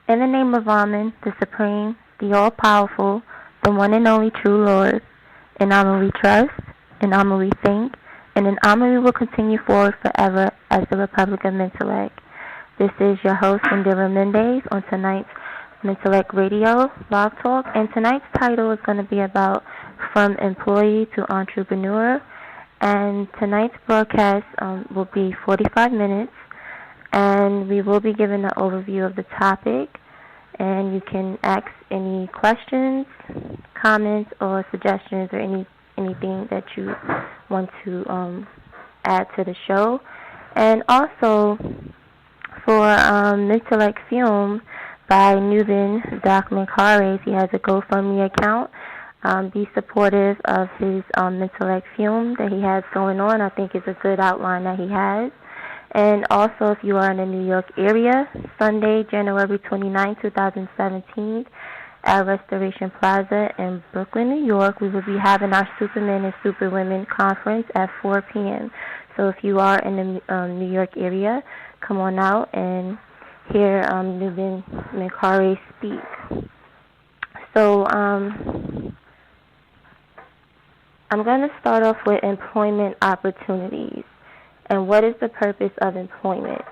In the name of Amen, the Supreme, the All-Powerful, the one and only true Lord, in Amen we trust, in Amen we think, and in Amen we will continue forward forever as the Republic of Mentellect. This is your host, ꜰRᴏᴍ, on tonight's Mentellect Radio Blog Talk, and tonight's title is going to be about From Employee to Entrepreneur, and tonight's broadcast will be 45 minutes, and we will be giving an overview of the topic, and you can ask any questions, comments, or suggestions, or anything that you want to add to the show. And also, for 괰Rᴏᴍ by 괰Rᴏᴍ, he has a GoFundMe account. Be supportive of his 괰Rᴏᴍ that he has going on. I think it's a good outline that he has. And also, if you are in the New York area, Sunday, January 29, 2017, at Restoration Plaza in Brooklyn, New York, we will be having our Supermen and Superwomen conference at 4 p.m. So if you are in the New York area, come on out and hear 괰Rᴏᴍ speak. So I'm going to start off with employment opportunities. And what is the purpose of employment?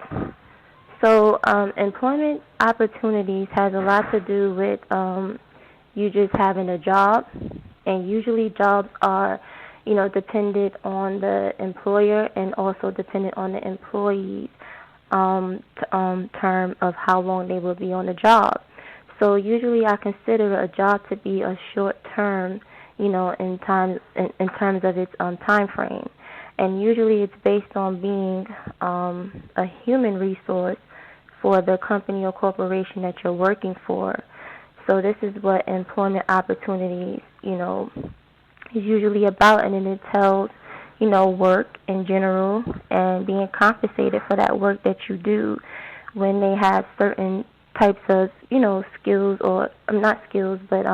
So employment opportunities has a lot to do with you just having a job. And usually jobs are, dependent on the employer and also dependent on the employee's term of how long they will be on the job. So usually I consider a job to be a short term, in terms of its time frame. And usually it's based on being a human resource for the company or corporation that you're working for. So this is what employment opportunities, is usually about, and it entails, work in general and being compensated for that work that you do when they have certain types of, skills, or not skills, but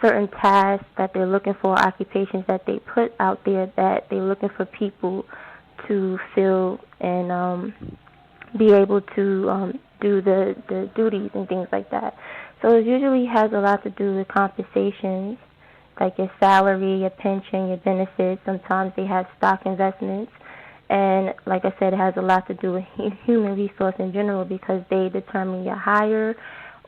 certain tasks that they're looking for, occupations that they put out there that they're looking for people to fill and be able to do the duties and things like that. So it usually has a lot to do with compensations, like your salary, your pension, your benefits. Sometimes they have stock investments. And like I said, it has a lot to do with human resource in general because they determine your hire,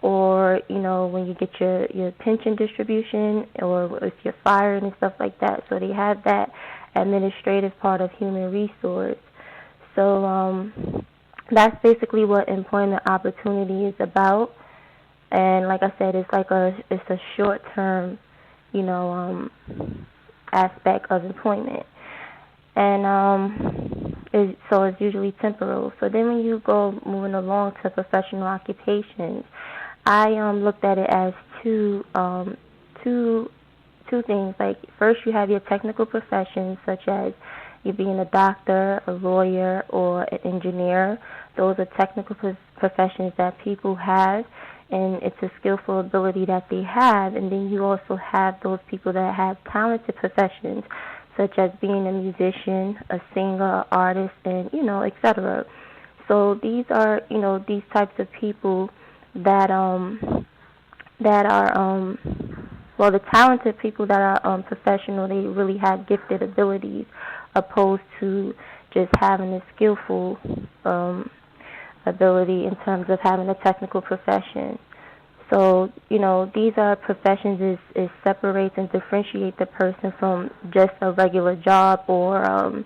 or, when you get your pension distribution, or if you're fired and stuff like that. So they have that administrative part of human resource. So that's basically what employment opportunity is about. And like I said, it's a short-term, aspect of employment. And so it's usually temporal. So then when you go moving along to professional occupations, I looked at it as two things. Like, first you have your technical professions, such as you being a doctor, a lawyer, or an engineer. Those are technical professions that people have, and it's a skillful ability that they have. And then you also have those people that have talented professions, such as being a musician, a singer, artist, and, etc. So these are, these types of people that are the talented people that are professional. They really have gifted abilities, opposed to just having a skillful ability in terms of having a technical profession. So, these are professions is separates and differentiate the person from just a regular job or, an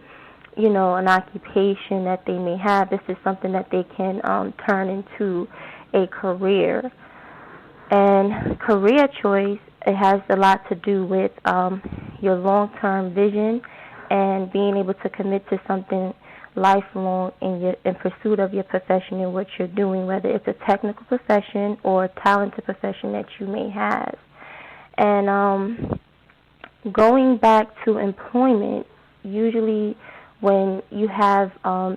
occupation that they may have. This is something that they can turn into a career. And career choice, it has a lot to do with your long-term vision and being able to commit to something lifelong in pursuit of your profession and what you're doing, whether it's a technical profession or a talented profession that you may have. And going back to employment, usually when you have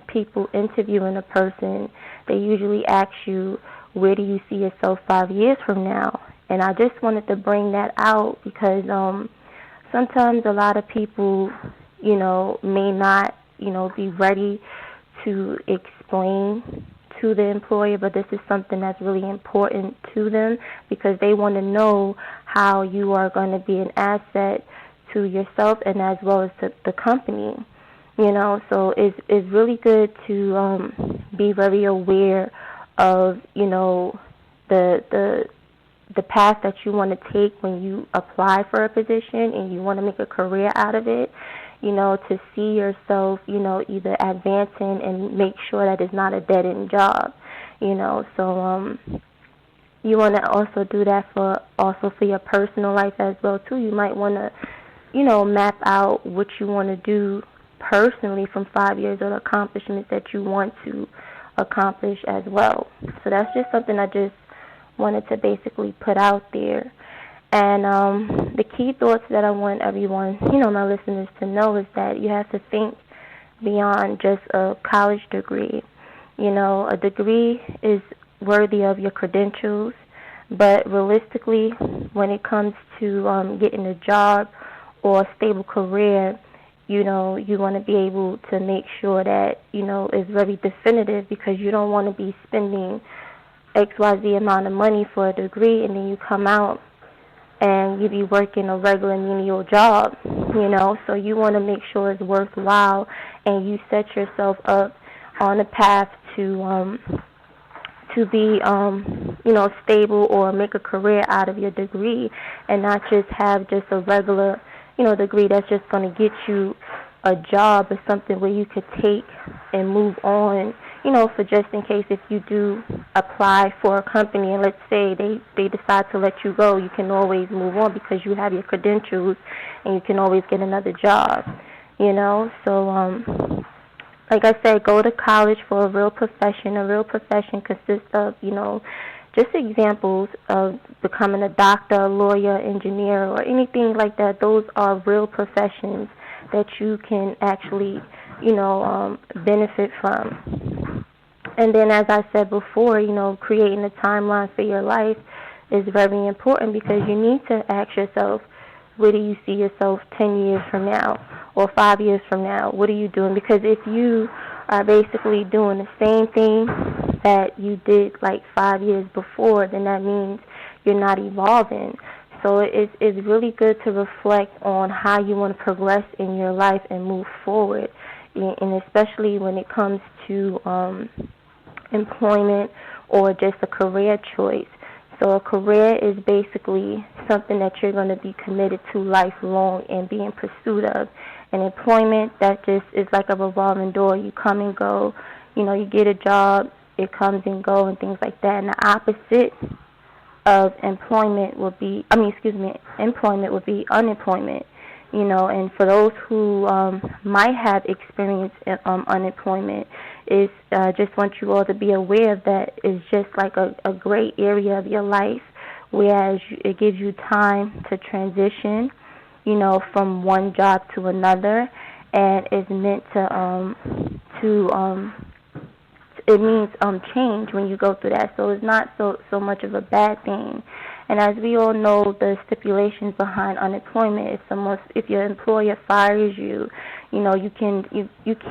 people interviewing a person, they usually ask you, where do you see yourself 5 years from now? And I just wanted to bring that out because sometimes a lot of people, may not, be ready to explain to the employer, but this is something that's really important to them because they want to know how you are going to be an asset to yourself and as well as to the company. So it's really good to be very aware of, the path that you want to take when you apply for a position and you want to make a career out of it, to see yourself, either advancing and make sure that it's not a dead-end job, So you want to also do that for your personal life as well, too. You might want to, map out what you want to do personally from 5 years of accomplishments that you want to accomplish as well. So that's just something I just wanted to basically put out there. And the key thoughts that I want everyone, my listeners to know is that you have to think beyond just a college degree. A degree is worthy of your credentials, but realistically, when it comes to getting a job or a stable career, you want to be able to make sure that, it's very definitive because you don't want to be spending XYZ amount of money for a degree and then you come out and you be working a regular menial job, So you want to make sure it's worthwhile and you set yourself up on a path to be, stable or make a career out of your degree and not just have just a regular, degree that's just going to get you a job or something where you could take and move on, for just in case if you do apply for a company and let's say they decide to let you go, you can always move on because you have your credentials and you can always get another job, So, like I said, go to college for a real profession. A real profession consists of, just examples of becoming a doctor, a lawyer, engineer, or anything like that. Those are real professions that you can actually, benefit from. And then, as I said before, creating a timeline for your life is very important because you need to ask yourself, where do you see yourself 10 years from now or 5 years from now? What are you doing? Because if you are basically doing the same thing that you did like 5 years before, then that means you're not evolving. So it's really good to reflect on how you want to progress in your life and move forward, and especially when it comes to employment or just a career choice. So a career is basically something that you're going to be committed to lifelong and be in pursuit of. And employment, that just is like a revolving door. You come and go. You get a job, it comes and go and things like that. And the opposite of employment would be unemployment. And for those who might have experienced unemployment, just want you all to be aware of that. It's just like a gray area of your life, whereas it gives you time to transition, from one job to another, and it's meant it means change when you go through that. So it's not so much of a bad thing. And as we all know, the stipulations behind unemployment is if your employer fires you, you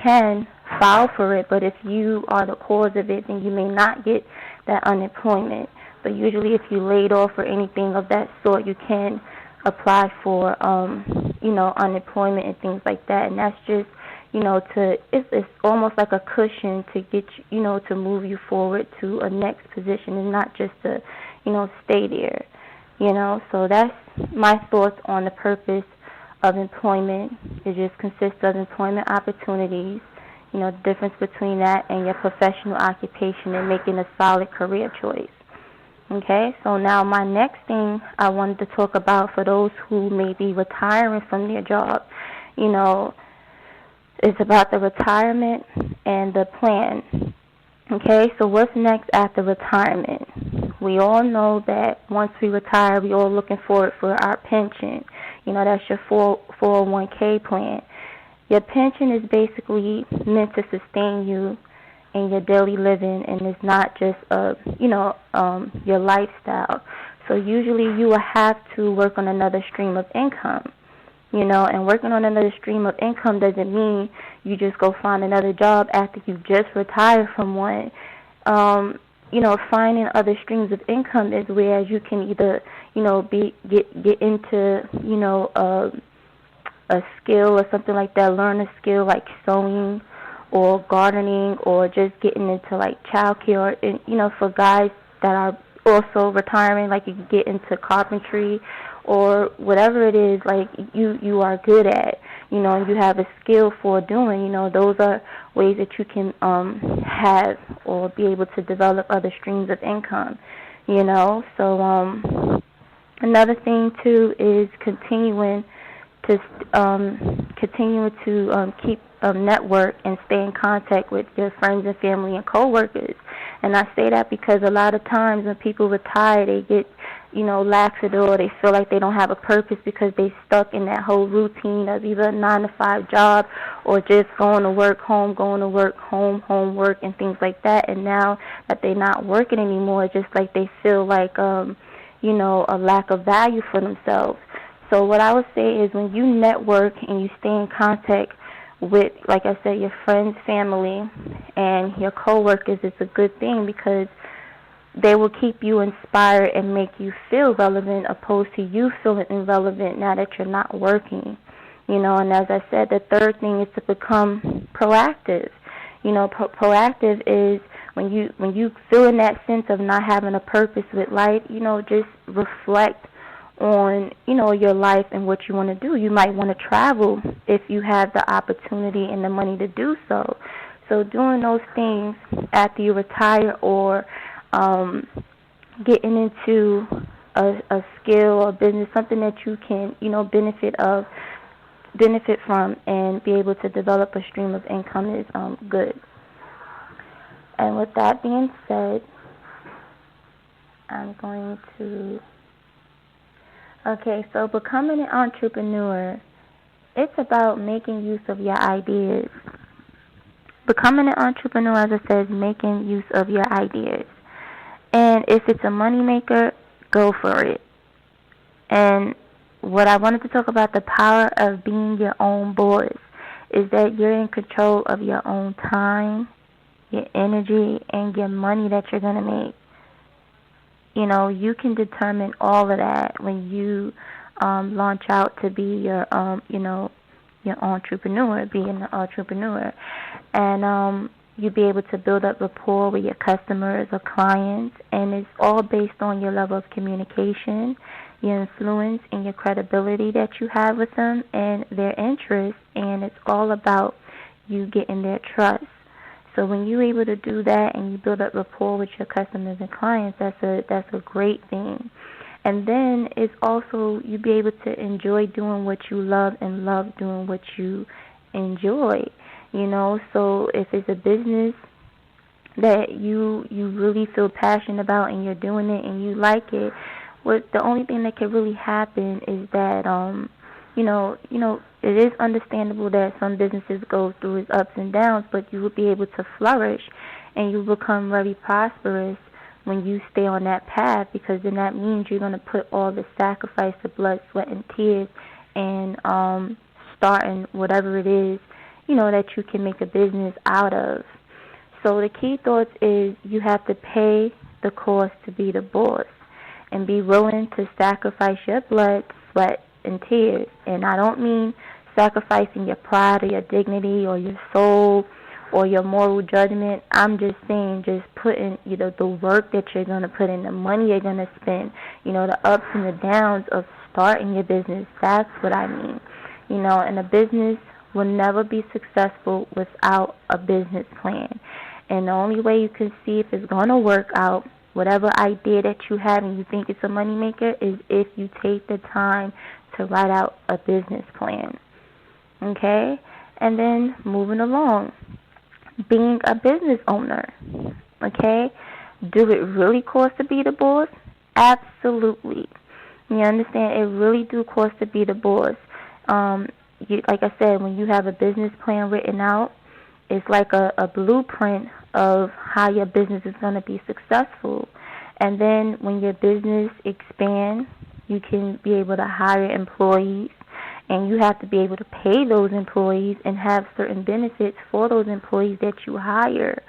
can file for it, but if you are the cause of it, then you may not get that unemployment. But usually if you're laid off or anything of that sort, you can apply for, unemployment and things like that. And that's just, it's almost like a cushion to get you, to move you forward to a next position and not just to, stay there, So that's my thoughts on the purpose of employment. It just consists of employment opportunities, the difference between that and your professional occupation and making a solid career choice. Okay, so now my next thing I wanted to talk about for those who may be retiring from their job, is about the retirement and the plan. Okay, so what's next after retirement? We all know that once we retire, we all looking forward for our pension. That's your 401k plan. Your pension is basically meant to sustain you in your daily living, and it's not just your lifestyle. So usually you will have to work on another stream of income. And working on another stream of income doesn't mean you just go find another job after you just retired from one. Finding other streams of income is where you can either, get into, a skill or something like that, learn a skill like sewing or gardening, or just getting into like childcare, or, for guys that are also retiring, like you can get into carpentry or whatever it is like you are good at, and you have a skill for doing, those are ways that you can have or be able to develop other streams of income, So another thing too is continuing to keep network and stay in contact with your friends and family and coworkers. And I say that because a lot of times when people retire, they get, lackadaisical. They feel like they don't have a purpose because they stuck in that whole routine of either a 9-to-5 job or just going to work, home, going to work, home, work, and things like that. And now that they're not working anymore, it's just like they feel like, a lack of value for themselves. So what I would say is when you network and you stay in contact with, like I said, your friends, family, and your coworkers, it's a good thing because they will keep you inspired and make you feel relevant opposed to you feeling irrelevant now that you're not working. And as I said, the third thing is to become proactive. Proactive is when you feel in that sense of not having a purpose with life, just reflect on, your life and what you want to do. You might want to travel if you have the opportunity and the money to do so. So doing those things after you retire or getting into a skill or business, something that you can, benefit from and be able to develop a stream of income is good. And with that being said, I'm going to... Okay, so becoming an entrepreneur, it's about making use of your ideas. Becoming an entrepreneur, as I said, is making use of your ideas. And if it's a moneymaker, go for it. And what I wanted to talk about, the power of being your own boss, is that you're in control of your own time, your energy, and your money that you're going to make. You can determine all of that when you launch out to be your entrepreneur, being an entrepreneur. And you'll be able to build up rapport with your customers or clients, and it's all based on your level of communication, your influence, and your credibility that you have with them and their interest, and it's all about you getting their trust. So when you're able to do that and you build up rapport with your customers and clients, that's a great thing. And then it's also you'll be able to enjoy doing what you love and love doing what you enjoy. So if it's a business that you really feel passionate about and you're doing it and you like it, the only thing that can really happen is that it is understandable that some businesses go through its ups and downs, but you will be able to flourish and you become very prosperous when you stay on that path, because then that means you're going to put all the sacrifice, the blood, sweat, and tears, and starting whatever it is, that you can make a business out of. So the key thoughts is you have to pay the cost to be the boss and be willing to sacrifice your blood, sweat, and tears. And I don't mean sacrificing your pride or your dignity or your soul or your moral judgment. I'm just saying just putting, the work that you're going to put in, the money you're going to spend, the ups and the downs of starting your business. That's what I mean. And a business will never be successful without a business plan. And the only way you can see if it's going to work out, whatever idea that you have and you think it's a moneymaker, is if you take the time to write out a business plan. Okay? And then moving along, being a business owner. Okay? Do it really cost to be the boss? Absolutely. You understand? It really do cost to be the boss. Like I said, when you have a business plan written out, it's like a blueprint of how your business is going to be successful. And then when your business expands, you can be able to hire employees and you have to be able to pay those employees and have certain benefits for those employees that you hire.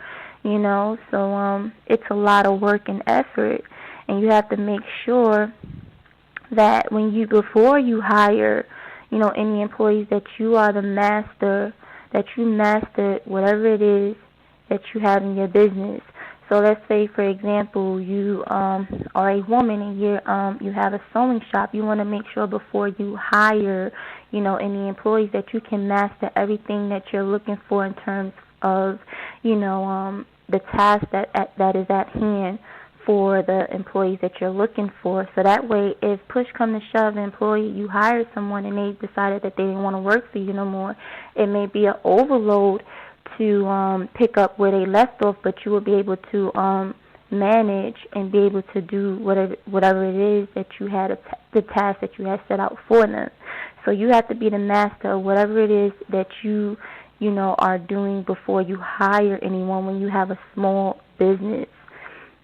So it's a lot of work and effort, and you have to make sure that before you hire, any employees, that you are the master, that you mastered whatever it is that you have in your business. So let's say, for example, you are a woman and you have a sewing shop. You want to make sure before you hire, any employees, that you can master everything that you're looking for in terms of, the task that is at hand for the employees that you're looking for. So that way, if push comes to shove, you hire someone and they decided that they didn't want to work for you no more, it may be an overload to pick up where they left off, but you will be able to manage and be able to do whatever it is that you had, the task that you had set out for them. So you have to be the master of whatever it is that you are doing before you hire anyone when you have a small business.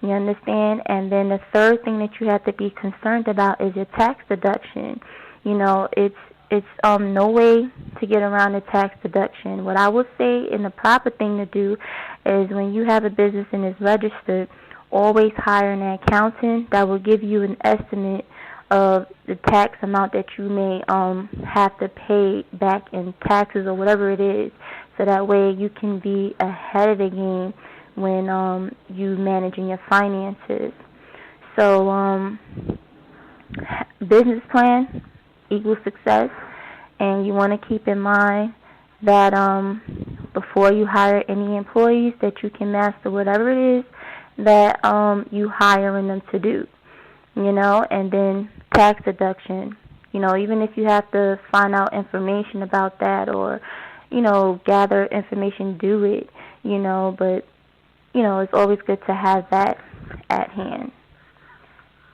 You understand? And then the third thing that you have to be concerned about is your tax deduction. It's no way to get around the tax deduction. What I would say, and the proper thing to do, is when you have a business and it's registered, always hire an accountant that will give you an estimate of the tax amount that you may have to pay back in taxes or whatever it is, so that way you can be ahead of the game when you managing your finances. So business plan equals success, and you want to keep in mind that before you hire any employees, that you can master whatever it is that you hiring them to do, and then tax deduction, even if you have to find out information about that or, gather information, do it, but, it's always good to have that at hand.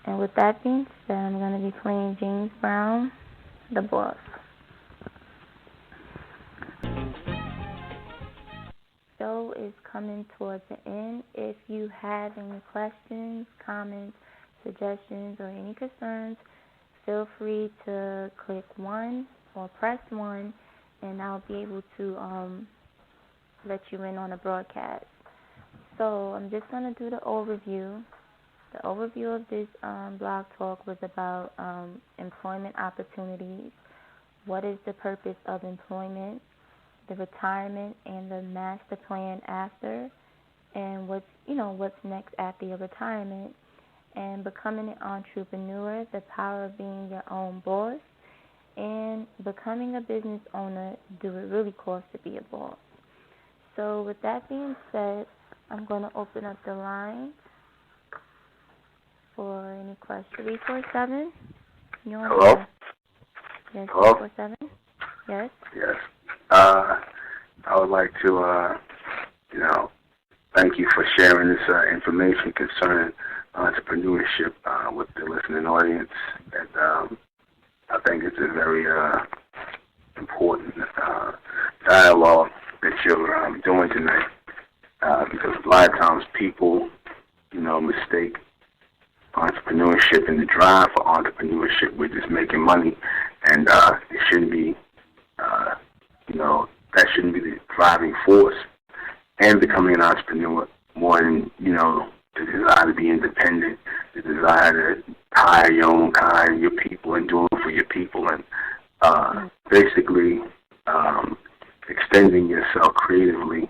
And with that being said, I'm going to be playing James Brown, The Boss. Show is coming towards the end. If you have any questions, comments, suggestions, or any concerns, feel free to click 1 or press 1, and I'll be able to let you in on the broadcast. So I'm just going to do the overview. The overview of this blog talk was about employment opportunities, what is the purpose of employment, the retirement and the master plan after, and what's next after your retirement, and becoming an entrepreneur, the power of being your own boss, and becoming a business owner, do it really cost to be a boss? So with that being said, I'm going to open up the line for any questions. 347? Hello? Yes, Hello? 347? Yes? Yes. I would like to, thank you for sharing this information concerning entrepreneurship with the listening audience. And I think it's a very important dialogue that you're doing tonight, because a lot of times people, mistake entrepreneurship and the drive for entrepreneurship with just making money, and it shouldn't be, that shouldn't be the driving force. And becoming an entrepreneur, more than, the desire to be independent, the desire to hire your own kind, your people, and do it for your people, and basically extending yourself creatively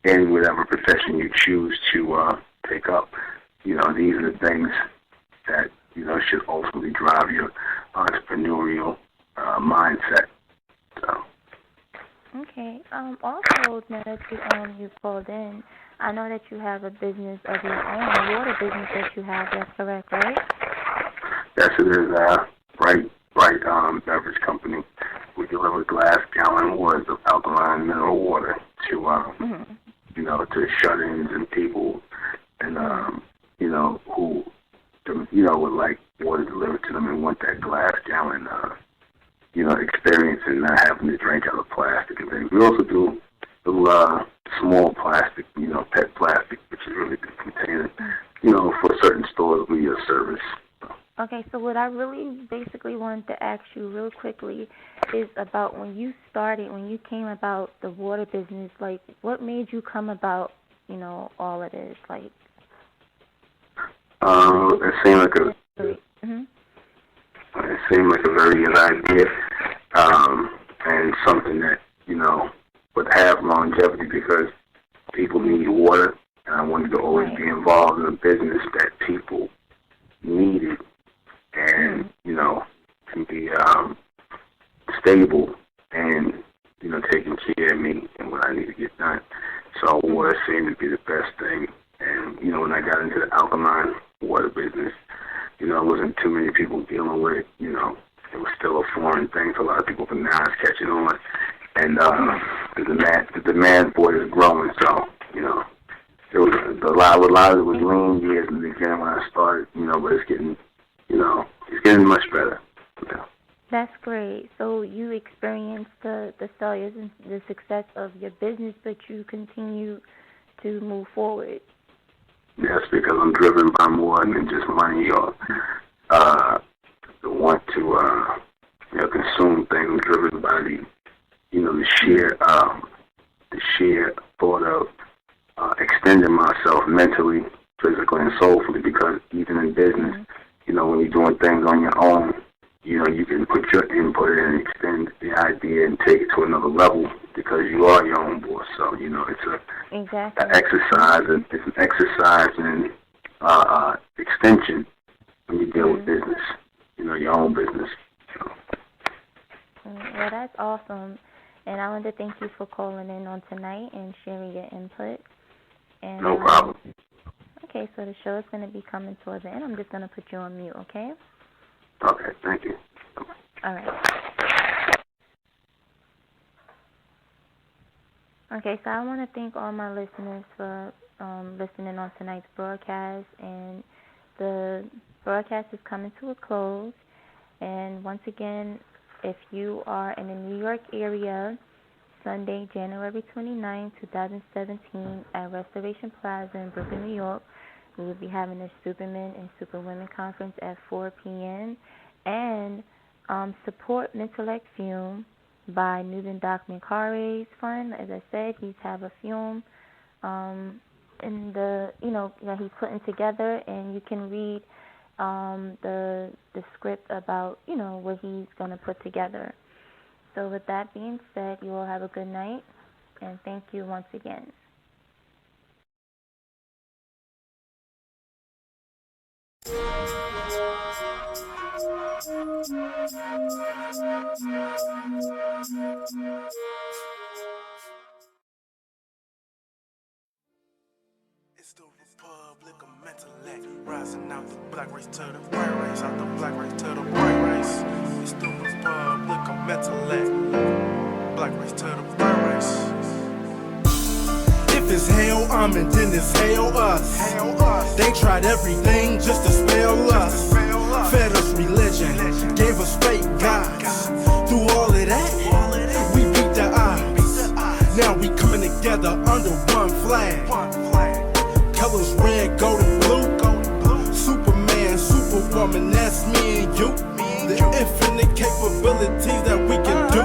in whatever profession you choose to take up. These are the things that, should ultimately drive your entrepreneurial mindset. So. Okay. Also, now that you called in, I know that you have a business of your own, a water business that you have. That's correct, right? Yes, it is. Bright beverage company. We deliver glass gallon waters of alkaline mineral water to to shut-ins and people, and who would like water delivered to them and want that glass gallon experience, and not having to drink out of plastic and things. We also do small plastic, PET plastic, which is really good container, for certain stores we service. Okay, so what I really basically wanted to ask you real quickly is about when you came about the water business, like what made you come about, all of this? Like, it seemed like mm-hmm. it seemed like a very good idea, and something that, would have longevity because people need water, and I wanted to always be involved in a business that people needed and, can be stable and, taking care of me and what I need to get done. So water seemed to be the best thing. And, when I got into the alkaline water business, it wasn't too many people dealing with it. It was still a foreign thing for a lot of people, but now it's catching on. And the demand for it is growing. So, there was a lot of it was lean years in the beginning when I started, but it's getting, it's getting much better. That's great. So you experienced the failures and the success of your business, but you continue to move forward. Yes, because I'm driven by more than just money or the want to consume things. I'm driven by the sheer thought of extending myself mentally, physically, and soulfully. Because even in business, when you're doing things on your own, you can put your input in and extend the idea and take it to another level because you are your own boss. So, it's an exercise. It's an exercise in extension when you deal with business, your own business. So. Well, that's awesome. And I want to thank you for calling in on tonight and sharing your input. And, no problem. Okay, so the show is going to be coming towards the end. I'm just going to put you on mute, okay? Okay, thank you. All right. Okay, so I want to thank all my listeners for listening on tonight's broadcast. And the broadcast is coming to a close. And once again, if you are in the New York area, Sunday, January 29, 2017, at Restoration Plaza in Brooklyn, New York, we will be having a Supermen and Superwomen conference at 4 p.m. And support 괰Rᴏᴍ by Newton Dockman Carray's fund. As I said, he's have a film in the that he's putting together, and you can read the script about what he's going to put together. So with that being said, you all have a good night, and thank you once again. It's the Republic of Mentellect, rising out the black race to the white race, out the black race to the white race. It's the Republic of Mentellect, black race to the white race. If it's hell, and then it's hell us. They tried everything just to spell us. Fed us religion, gave us fake gods. Through all of that, we beat the odds. Now we coming together under one flag. Colors red, gold, and blue. Superman, Superwoman, that's me and you. The infinite capabilities that we can do.